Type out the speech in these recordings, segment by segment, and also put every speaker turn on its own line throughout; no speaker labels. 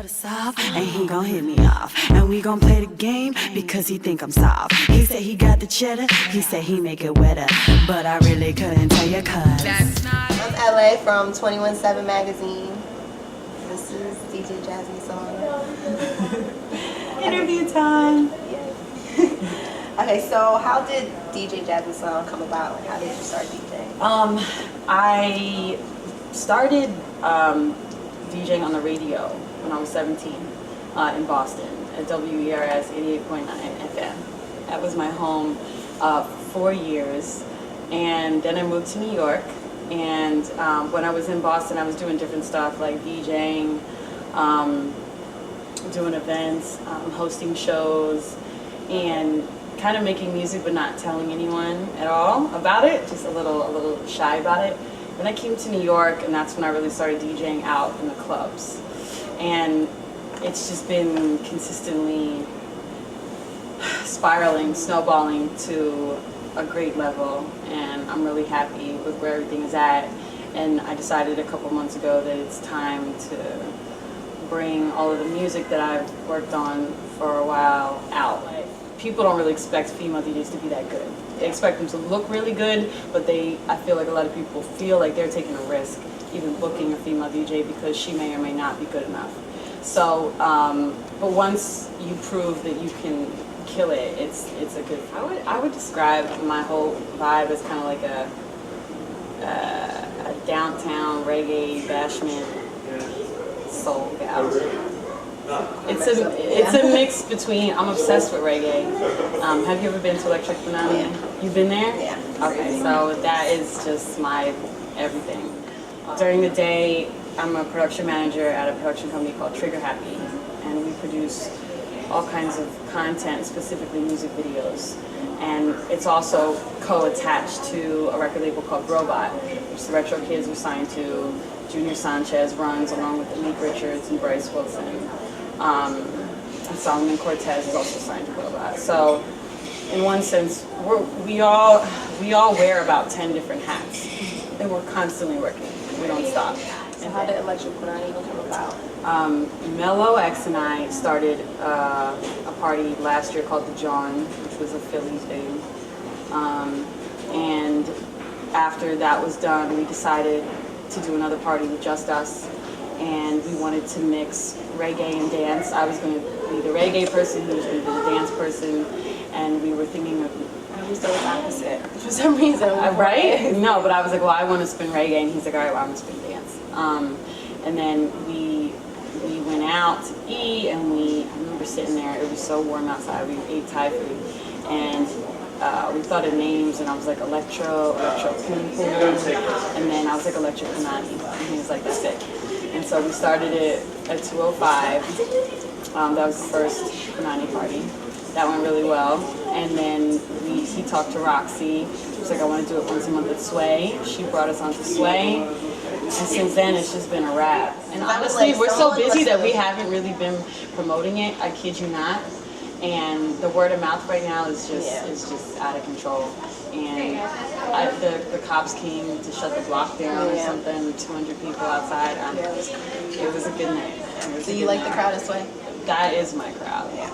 butter soft, and he gon' hit me off. And we gon' play the game because he think I'm soft. He said he got the cheddar, he said he make it wetter, but I really couldn't tell you cause
I'm LA from 21/7 magazine. This is DJ Jasmine Solano.
Interview time.
Okay, so how did DJ Jasmine Solano come about? Like, how did you start DJing?
I started DJing on the radio when I was 17 in Boston at WERS 88.9 FM. That was my home 4 years, and then I moved to New York. And when I was in Boston, I was doing different stuff like DJing, doing events, hosting shows, and kind of making music but not telling anyone at all about it, just a little shy about it. Then I came to New York, and that's when I really started DJing out in the clubs. And it's just been consistently spiraling, snowballing to a great level, and I'm really happy with where everything is at. And I decided a couple months ago that it's time to bring all of the music that I've worked on for a while out. Like, people don't really expect female DJs to be that good. They expect them to look really good, but I feel like a lot of people feel like they're taking a risk even booking a female DJ because she may or may not be good enough. So, but once you prove that you can kill it, it's a good. I would describe my whole vibe as kind of like a downtown reggae bashment soul gal. It's a mix between. I'm obsessed with reggae. Have you ever been to Electric Banana?
Yeah.
You've been there?
Yeah.
Okay, so that is just my everything. During the day, I'm a production manager at a production company called Trigger Happy, and we produce all kinds of content, specifically music videos. And it's also co-attached to a record label called Robot, which the Retro Kids are signed to. Junior Sanchez runs along with Malik Richards and Bryce Wilson. And Solomon Cortez is also signed to Robot. So in one sense, we all wear about 10 different hats, and we're constantly working. We don't stop.
So how did Electric Banana even come about?
Mello X and I started a party last year called The John, which was a Philly thing. And after that was done, we decided to do another party with just us, and we wanted to mix reggae and dance. I was going to be the reggae person, he was going to be the dance person, and we were thinking of...
I was always opposite for some reason.
Right? No, but I was like, well, I want to spin reggae, and he's like, all right, well, I'm going to spin dance. And then we went out to eat, and I remember sitting there, it was so warm outside, we ate Thai food, and we thought of names, and I was like Electro Poon Poon, and then I was like Electric Punani, and he was like, that's it. And so we started it at 205. That was the first Punani party. That went really well. And then he talked to Roxy. She was like, I want to do it once a month at Sway. She brought us onto Sway. And since then, it's just been a wrap. And honestly, we're so busy that we haven't really been promoting it. I kid you not. And the word of mouth right now is just out of control. And the cops came to shut the block down or something. 200 people outside. It was a good night.
Do you like the crowd this way?
That is my crowd. Yeah.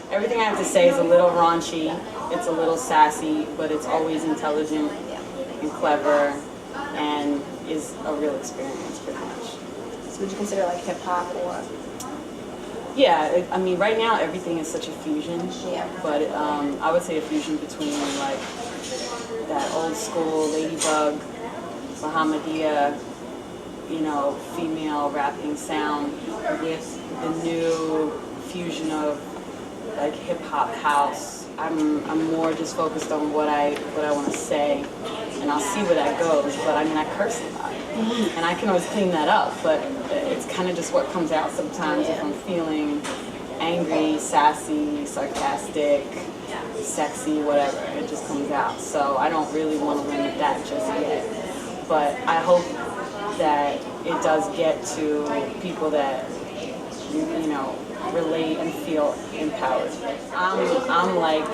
Everything I have to say is a little raunchy. It's a little sassy, but it's always intelligent and clever, and is a real experience, pretty much.
So would you consider like hip hop or?
Yeah, I mean, right now everything is such a fusion.
Yeah.
But I would say a fusion between like that old school Ladybug, Bahamadia, female rapping sound with the new fusion of like hip hop house. I'm more just focused on what I want to say, and I'll see where that goes. But I mean, I curse a lot, and I can always clean that up. But it's kind of just what comes out sometimes. If I'm feeling angry, sassy, sarcastic, sexy, whatever, it just comes out. So I don't really want to limit that just yet. But I hope that it does get to people that relate and feel empowered. I'm like,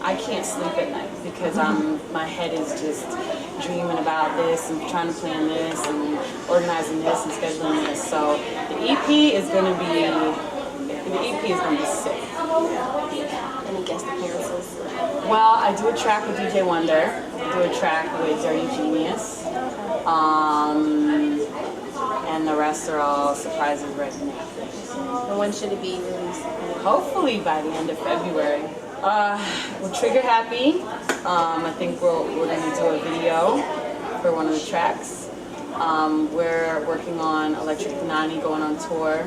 I can't sleep at night because my head is just dreaming about this and trying to plan this and organizing this and scheduling this. So the EP is going to be reggae is gonna be sick.
Any guest appearances?
Well, I do a track with DJ Wonder. I do a track with Dirty Genius. And the rest are all surprises right now.
And when should it be released?
Hopefully by the end of February. We're trigger happy. I think we're gonna do a video for one of the tracks. We're working on Electric Punani going on tour.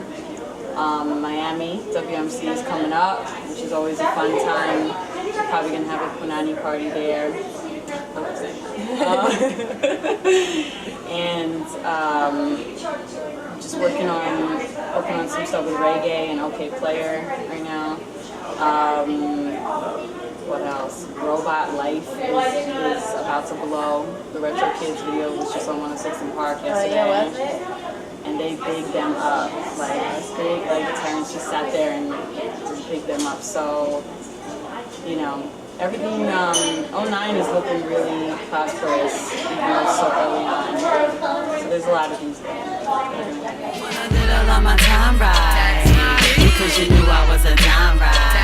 Miami, WMC is coming up, which is always a fun time. We're probably gonna have a Punani party there. And just working on some stuff with reggae and OK Player right now. What else? Robot Life is about to blow. The Retro Kids video was just on 106 in Park yesterday.
Oh, yeah, was it?
And they bigged them up. Like, Terrence just sat there and just bigged them up. So, you know, everything, 09 is looking really prosperous, even though it's so early on. So there's a lot of things going on.
I did all of my time right, because you knew I was a dime right.